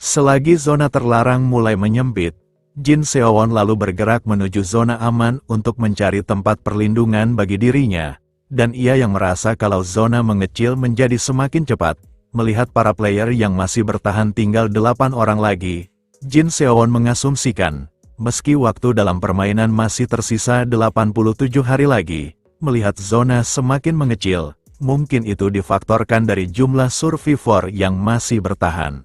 Selagi zona terlarang mulai menyempit, Jin Seowon lalu bergerak menuju zona aman untuk mencari tempat perlindungan bagi dirinya, dan ia yang merasa kalau zona mengecil menjadi semakin cepat. Melihat para player yang masih bertahan tinggal 8 orang lagi, Jin Seowon mengasumsikan, meski waktu dalam permainan masih tersisa 87 hari lagi, melihat zona semakin mengecil, mungkin itu difaktorkan dari jumlah survivor yang masih bertahan.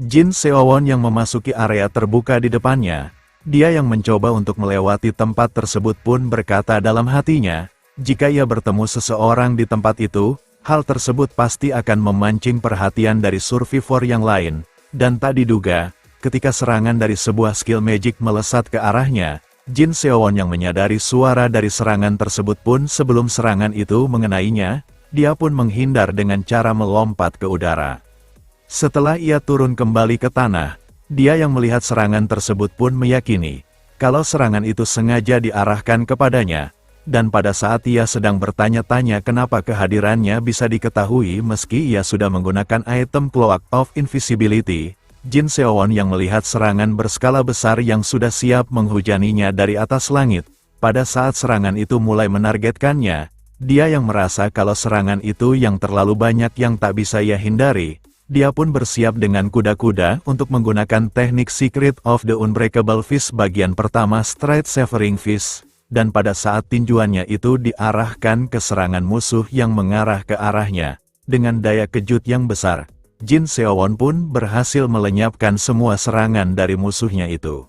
Jin Seowon yang memasuki area terbuka di depannya, dia yang mencoba untuk melewati tempat tersebut pun berkata dalam hatinya, jika ia bertemu seseorang di tempat itu, hal tersebut pasti akan memancing perhatian dari survivor yang lain, dan tak diduga, ketika serangan dari sebuah skill magic melesat ke arahnya, Jin Seowon yang menyadari suara dari serangan tersebut pun sebelum serangan itu mengenainya, dia pun menghindar dengan cara melompat ke udara. Setelah ia turun kembali ke tanah, dia yang melihat serangan tersebut pun meyakini, kalau serangan itu sengaja diarahkan kepadanya, dan pada saat ia sedang bertanya-tanya kenapa kehadirannya bisa diketahui meski ia sudah menggunakan item Cloak of Invisibility, Jin Seowon yang melihat serangan berskala besar yang sudah siap menghujaninya dari atas langit, pada saat serangan itu mulai menargetkannya, dia yang merasa kalau serangan itu yang terlalu banyak yang tak bisa ia hindari, dia pun bersiap dengan kuda-kuda untuk menggunakan teknik Secret of the Unbreakable Fist bagian pertama Straight Severing Fist. Dan pada saat tinjuannya itu diarahkan ke serangan musuh yang mengarah ke arahnya, dengan daya kejut yang besar, Jin Seowon pun berhasil melenyapkan semua serangan dari musuhnya itu.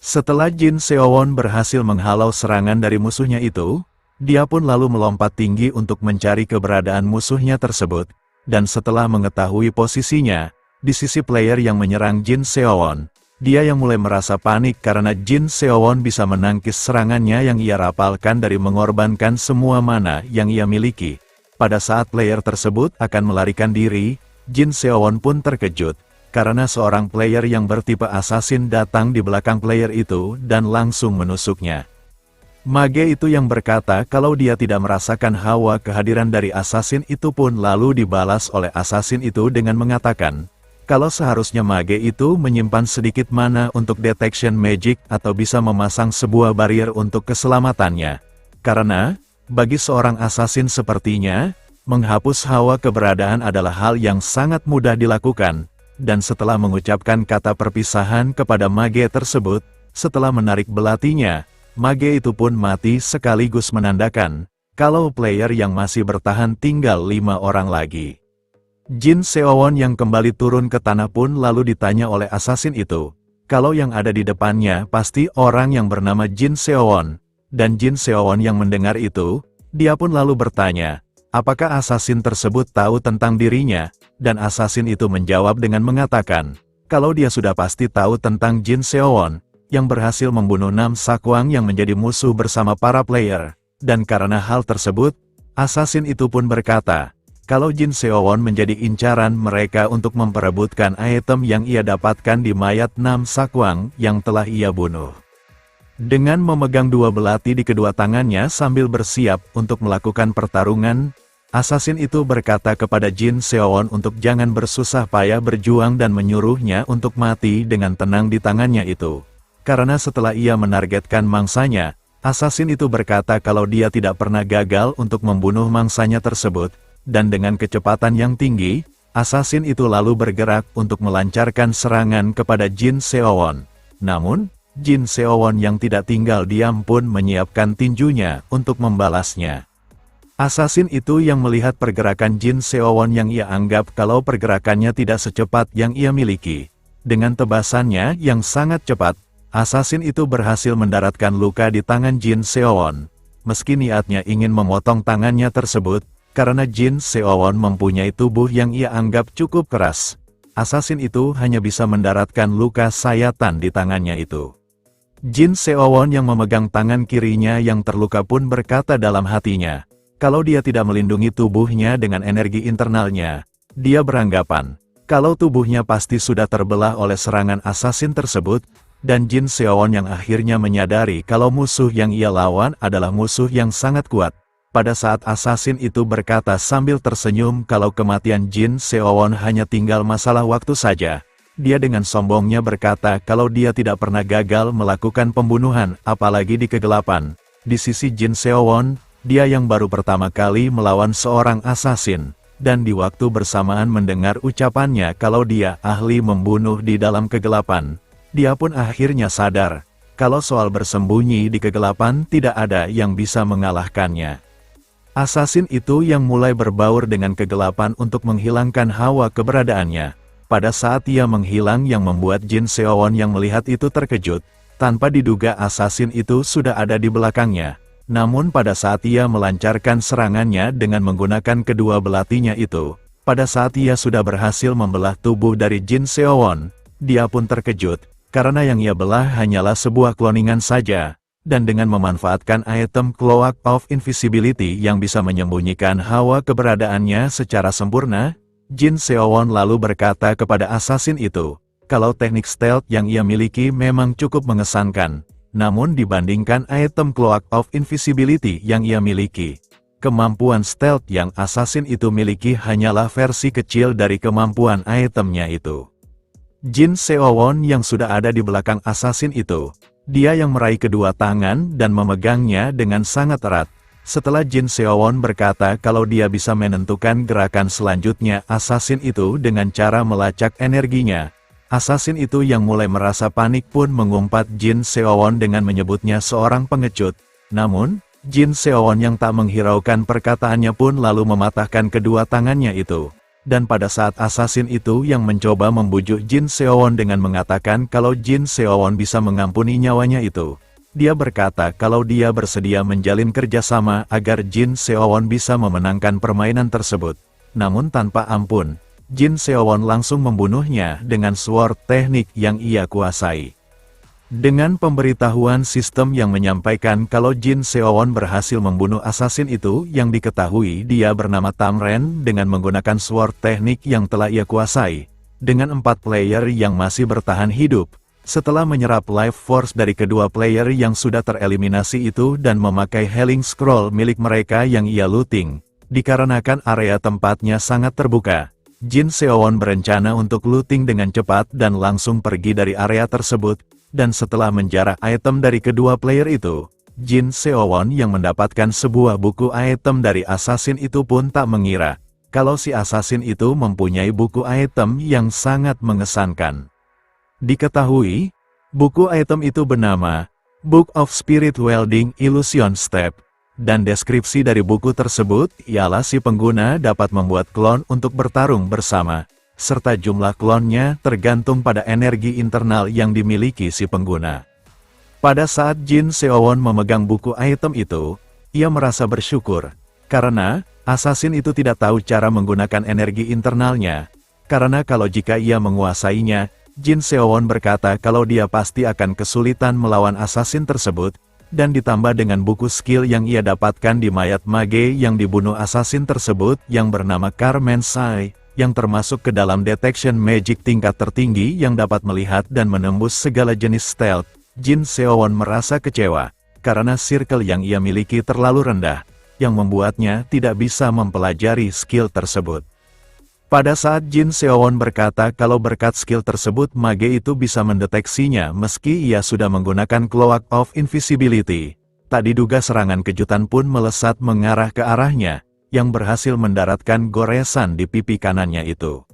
Setelah Jin Seowon berhasil menghalau serangan dari musuhnya itu, dia pun lalu melompat tinggi untuk mencari keberadaan musuhnya tersebut, dan setelah mengetahui posisinya, di sisi player yang menyerang Jin Seowon, dia yang mulai merasa panik karena Jin Seowon bisa menangkis serangannya yang ia rapalkan dari mengorbankan semua mana yang ia miliki. Pada saat player tersebut akan melarikan diri, Jin Seowon pun terkejut, karena seorang player yang bertipe assassin datang di belakang player itu dan langsung menusuknya. Mage itu yang berkata kalau dia tidak merasakan hawa kehadiran dari assassin itu pun lalu dibalas oleh assassin itu dengan mengatakan, kalau seharusnya mage itu menyimpan sedikit mana untuk detection magic atau bisa memasang sebuah barrier untuk keselamatannya. Karena, bagi seorang assassin sepertinya, menghapus hawa keberadaan adalah hal yang sangat mudah dilakukan, dan setelah mengucapkan kata perpisahan kepada mage tersebut, setelah menarik belatinya, mage itu pun mati sekaligus menandakan, kalau player yang masih bertahan tinggal 5 orang lagi. Jin Seowon yang kembali turun ke tanah pun lalu ditanya oleh assassin itu, kalau yang ada di depannya pasti orang yang bernama Jin Seowon, dan Jin Seowon yang mendengar itu, dia pun lalu bertanya, apakah assassin tersebut tahu tentang dirinya, dan assassin itu menjawab dengan mengatakan, kalau dia sudah pasti tahu tentang Jin Seowon, yang berhasil membunuh 6 sakwang yang menjadi musuh bersama para player, dan karena hal tersebut, assassin itu pun berkata, kalau Jin Seowon menjadi incaran mereka untuk memperebutkan item yang ia dapatkan di mayat 6 sakwang yang telah ia bunuh. Dengan memegang 2 belati di kedua tangannya sambil bersiap untuk melakukan pertarungan, assassin itu berkata kepada Jin Seowon untuk jangan bersusah payah berjuang dan menyuruhnya untuk mati dengan tenang di tangannya itu. Karena setelah ia menargetkan mangsanya, assassin itu berkata kalau dia tidak pernah gagal untuk membunuh mangsanya tersebut, dan dengan kecepatan yang tinggi, assassin itu lalu bergerak untuk melancarkan serangan kepada Jin Seowon. Namun, Jin Seowon yang tidak tinggal diam pun menyiapkan tinjunya untuk membalasnya. Assassin itu yang melihat pergerakan Jin Seowon yang ia anggap kalau pergerakannya tidak secepat yang ia miliki. Dengan tebasannya yang sangat cepat, assassin itu berhasil mendaratkan luka di tangan Jin Seowon. Meski niatnya ingin memotong tangannya tersebut, karena Jin Seowon mempunyai tubuh yang ia anggap cukup keras, assassin itu hanya bisa mendaratkan luka sayatan di tangannya itu. Jin Seowon yang memegang tangan kirinya yang terluka pun berkata dalam hatinya, kalau dia tidak melindungi tubuhnya dengan energi internalnya, dia beranggapan, kalau tubuhnya pasti sudah terbelah oleh serangan assassin tersebut, dan Jin Seowon yang akhirnya menyadari kalau musuh yang ia lawan adalah musuh yang sangat kuat. Pada saat assassin itu berkata sambil tersenyum kalau kematian Jin Seowon hanya tinggal masalah waktu saja, Dia dengan sombongnya berkata kalau dia tidak pernah gagal melakukan pembunuhan, apalagi di kegelapan. Di sisi Jin Seowon, dia yang baru pertama kali melawan seorang asasin, dan di waktu bersamaan mendengar ucapannya kalau dia ahli membunuh di dalam kegelapan, dia pun akhirnya sadar, kalau soal bersembunyi di kegelapan tidak ada yang bisa mengalahkannya. Asasin itu yang mulai berbaur dengan kegelapan untuk menghilangkan hawa keberadaannya. Pada saat ia menghilang yang membuat Jin Seowon yang melihat itu terkejut, tanpa diduga asasin itu sudah ada di belakangnya. Namun pada saat ia melancarkan serangannya dengan menggunakan kedua belatinya itu, pada saat ia sudah berhasil membelah tubuh dari Jin Seowon, dia pun terkejut, karena yang ia belah hanyalah sebuah kloningan saja, dan dengan memanfaatkan item Cloak of Invisibility yang bisa menyembunyikan hawa keberadaannya secara sempurna, Jin Seowon lalu berkata kepada asasin itu, kalau teknik stealth yang ia miliki memang cukup mengesankan, namun dibandingkan item Cloak of Invisibility yang ia miliki, kemampuan stealth yang asasin itu miliki hanyalah versi kecil dari kemampuan itemnya itu. Jin Seowon yang sudah ada di belakang asasin itu, dia yang meraih kedua tangan dan memegangnya dengan sangat erat. Setelah Jin Seowon berkata kalau dia bisa menentukan gerakan selanjutnya asasin itu dengan cara melacak energinya, asasin itu yang mulai merasa panik pun mengumpat Jin Seowon dengan menyebutnya seorang pengecut. Namun, Jin Seowon yang tak menghiraukan perkataannya pun lalu mematahkan kedua tangannya itu. Dan pada saat asasin itu yang mencoba membujuk Jin Seowon dengan mengatakan kalau Jin Seowon bisa mengampuni nyawanya itu, dia berkata kalau dia bersedia menjalin kerjasama agar Jin Seowon bisa memenangkan permainan tersebut. Namun tanpa ampun, Jin Seowon langsung membunuhnya dengan sword teknik yang ia kuasai. Dengan pemberitahuan sistem yang menyampaikan kalau Jin Seowon berhasil membunuh asasin itu yang diketahui dia bernama Tam Ren dengan menggunakan sword teknik yang telah ia kuasai, dengan 4 player yang masih bertahan hidup. Setelah menyerap life force dari kedua player yang sudah tereliminasi itu dan memakai healing scroll milik mereka yang ia looting, dikarenakan area tempatnya sangat terbuka, Jin Seowon berencana untuk looting dengan cepat dan langsung pergi dari area tersebut, dan setelah menjarah item dari kedua player itu, Jin Seowon yang mendapatkan sebuah buku item dari assassin itu pun tak mengira, kalau si assassin itu mempunyai buku item yang sangat mengesankan. Diketahui, buku item itu bernama Book of Spirit Welding Illusion Step, dan deskripsi dari buku tersebut ialah si pengguna dapat membuat klon untuk bertarung bersama, serta jumlah klonnya tergantung pada energi internal yang dimiliki si pengguna. Pada saat Jin Seowon memegang buku item itu, ia merasa bersyukur, karena assassin itu tidak tahu cara menggunakan energi internalnya, karena kalau jika ia menguasainya, Jin Seowon berkata kalau dia pasti akan kesulitan melawan assassin tersebut, dan ditambah dengan buku skill yang ia dapatkan di mayat mage yang dibunuh assassin tersebut yang bernama Carmen Sai, yang termasuk ke dalam detection magic tingkat tertinggi yang dapat melihat dan menembus segala jenis stealth, Jin Seowon merasa kecewa, karena circle yang ia miliki terlalu rendah, yang membuatnya tidak bisa mempelajari skill tersebut. Pada saat Jin Seowon berkata kalau berkat skill tersebut mage itu bisa mendeteksinya meski ia sudah menggunakan Cloak of Invisibility, tak diduga serangan kejutan pun melesat mengarah ke arahnya, yang berhasil mendaratkan goresan di pipi kanannya itu.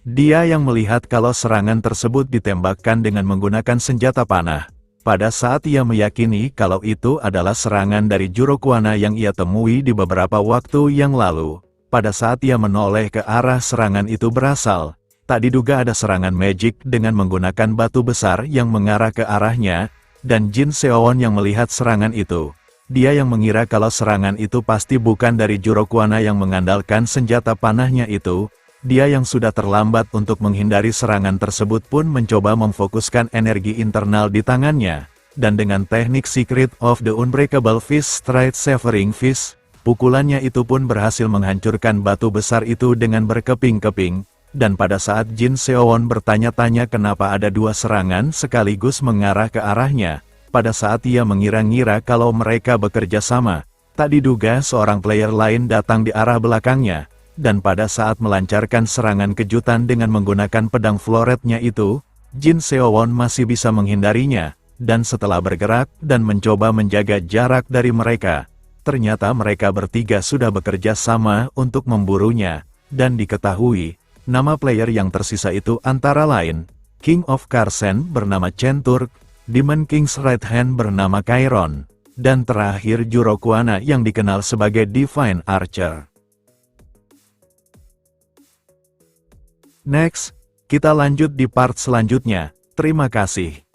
Dia yang melihat kalau serangan tersebut ditembakkan dengan menggunakan senjata panah, pada saat ia meyakini kalau itu adalah serangan dari Juro Kuana yang ia temui di beberapa waktu yang lalu. Pada saat ia menoleh ke arah serangan itu berasal, tak diduga ada serangan magic dengan menggunakan batu besar yang mengarah ke arahnya, dan Jin Seowon yang melihat serangan itu. Dia yang mengira kalau serangan itu pasti bukan dari Juro Kuana yang mengandalkan senjata panahnya itu, dia yang sudah terlambat untuk menghindari serangan tersebut pun mencoba memfokuskan energi internal di tangannya, dan dengan teknik Secret of the Unbreakable Fist Straight Severing Fist, pukulannya itu pun berhasil menghancurkan batu besar itu dengan berkeping-keping, dan pada saat Jin Seowon bertanya-tanya kenapa ada dua serangan sekaligus mengarah ke arahnya, pada saat ia mengira-ngira kalau mereka bekerja sama, tak diduga seorang player lain datang di arah belakangnya, dan pada saat melancarkan serangan kejutan dengan menggunakan pedang floretnya itu, Jin Seowon masih bisa menghindarinya, dan setelah bergerak dan mencoba menjaga jarak dari mereka, ternyata mereka bertiga sudah bekerja sama untuk memburunya, dan diketahui, nama player yang tersisa itu antara lain, King of Karsen bernama Chen Turk, Demon King's Right Hand bernama Chiron, dan terakhir Juro Kuana yang dikenal sebagai Divine Archer. Next, kita lanjut di part selanjutnya. Terima kasih.